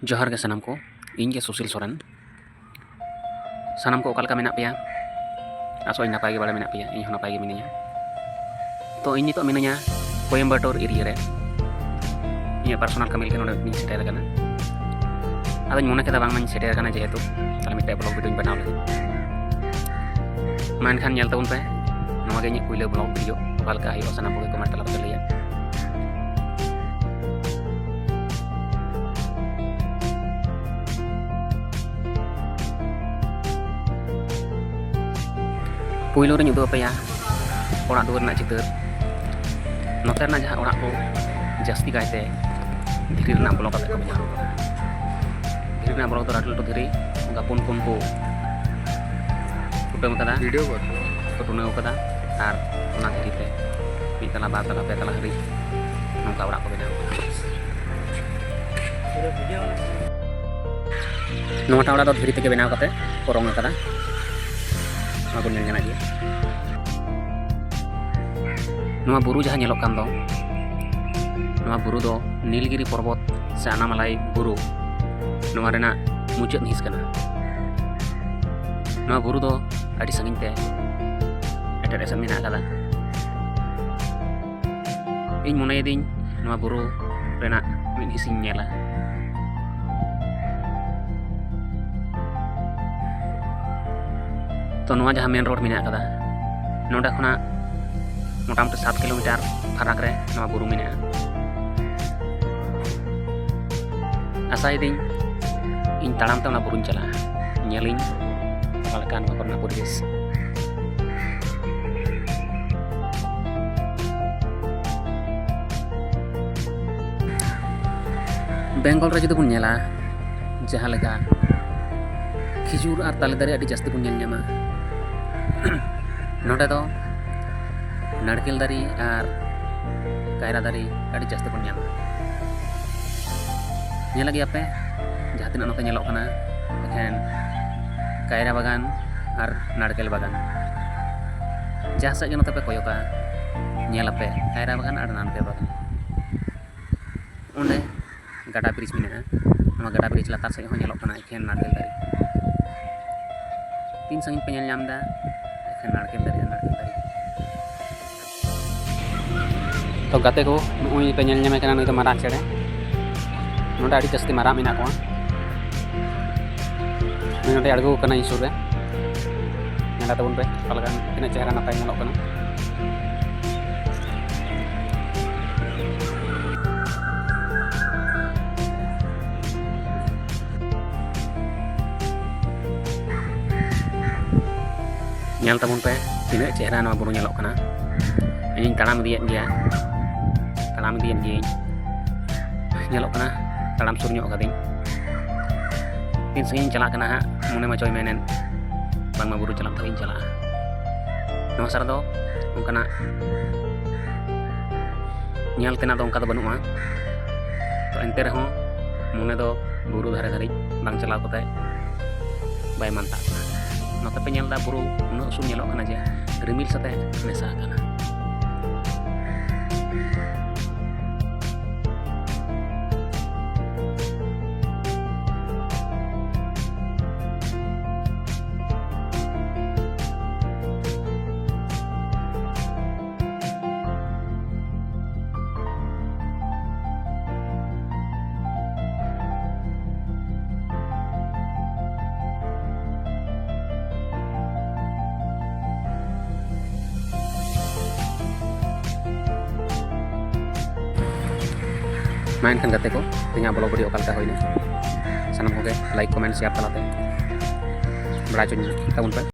जोहार के सानाम को इन के सुशील सोरेन सानाम को ओकालका मेना पेया आसो नपाय गे बाड़े मेना पेया इन नपाय गे मिनिया तो इन नितो मिनिया कोयम्बटूर एरिया रे इन पर्सनल कमिल के नोडे सेटेर कना आदो मने केदा बांग मानी सेटेर कना जेहेतु ताले मिटे ब्लॉग वीडियो बनाव लगे मानखान नेल तबन पे नवा गे इन पुइलो ब्लॉग वीडियो ओकालका हियो सानाम को कमेंट तला लैया पुइलो रे उदुग पेया ओड़ा दुआर ना चितर नोते ना जहां ओड़ा को जास्ती कायते धीरे ना ब्लॉक काते को बनाव धीरे ना ब्लॉक तो लाटू लाटू धीरे उनका पुन पुन को कुटम कदा वीडियो को टुनाव कदा आर ओना धीरे ते मी तला बा तला पे तला हरी नोका ओड़ा को बनाव नोटा ओड़ा तो धीरे ते बनाव काते को रंग कदा aku nyanya lagi नवा बुरु जहाँ nyelok kan do नवा बुरु do नीलगिरी पर्वत से अनामालाई बुरु नवा रेना मुचाद हिस kana नवा बुरु do adi sangin te etet esam mena kada ᱤᱧ ᱢᱚᱱᱮᱭᱮᱫᱤᱧ नवा बुरु रेना mid hisiñ nyela तो नवा जहाँ मेन रोड मेना कदा नोडा खुना मोटामुटी 7 किलोमीटर फराक रे नवा बुरु मेना आसायदिन इन ताड़ाम ते बुरुन चला नेलिन ओकालका नवा करना परिवेश बेंगल रे जुदी बुन नेला जहाँ लेका खिजुर और ताले दारे अडी जास्ती बुन नेल ᱧᱟᱢᱟ नोडे दो नारकेल दारी और कायरा दारी अड़ी जास्ती बन ᱧᱟᱢᱟ नेला गे आपे जहाँ तीना नोते नेलोग कना एखेन कायरा बागान और नारकेल बागान जहाँ सेज नोते पे कोयोका नेलापे कायरा बागान और नारकेल बागान ओंडे गाडा ब्रिज मेना नोवा गाडा ब्रिज लातार सेज हो नेलोग कना एखेन नारकेल दारी तीन संगिन पे नेल ᱧᱟᱢदा नारकेल दारी तो गाते को नुई पे नेल ᱧᱟᱢᱮ ᱠᱟᱱᱟ नुई तो मारा चेड़े नोडे आड़ी जास्ती मारा मेना को नुई नोडे अड़गो कना इन सुर रे नेला तबन पे पालगन तिना चेहरा नापाय नेलोग कना nyal tabun pe tina chehra nova buru nyelok kana ini talam diet dia nyelok kana talam sur nyok kading tin singin chalak kana ha mune ma coy menen bang ma buru chalak kading chalak nova sar do ongkana nyal tena do ongka do banua to ente rehon mune do buru dhare dhari bang chalak kote bay mantap नोते पे नेलदा बुरु उन उसूल नेलोग कना जे रिमिल साथे मेसा कना main kan gate ko tinggal blog video okalka hoyna sanam hoge like comment share talate barajon tabun pe